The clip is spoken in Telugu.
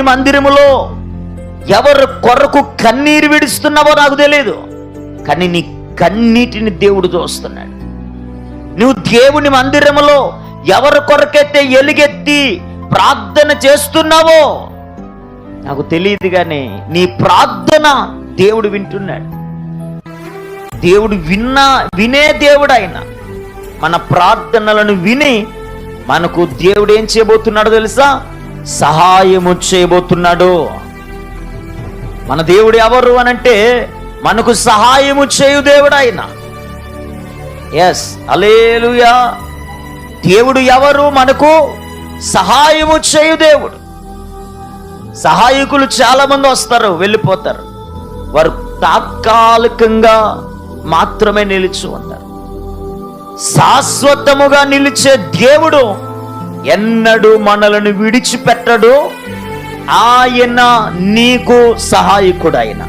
మందిరములో ఎవరు కొరకు కన్నీరు విడుస్తున్నావో నాకు తెలియదు, కానీ నీ కన్నీటిని దేవుడు చూస్తున్నాడు. నువ్వు దేవుని మందిరములో ఎవరి కొరకైతే ఎలుగెత్తి ప్రార్థన చేస్తున్నావో నాకు తెలియదు, కానీ నీ ప్రార్థన దేవుడు వింటున్నాడు. దేవుడు వినే దేవుడు ఆయన. మన ప్రార్థనలను విని మనకు దేవుడు ఏం చేయబోతున్నాడో తెలుసా? సహాయము చేయబోతున్నాడు. మన దేవుడు ఎవరు అనంటే మనకు సహాయము చేయు దేవుడు ఆయన. ఎస్, హల్లెలూయా. దేవుడు ఎవరు? మనకు సహాయము చేయు దేవుడు. సహాయకులు చాలా మంది వస్తారు, వెళ్ళిపోతారు. వారు తాత్కాలికంగా మాత్రమే నిలిచి ఉంటారు. శాశ్వతముగా నిలిచే దేవుడు ఎన్నడూ మనలను విడిచిపెట్టడు. ఆయన నీకు సహాయకుడు. ఆయన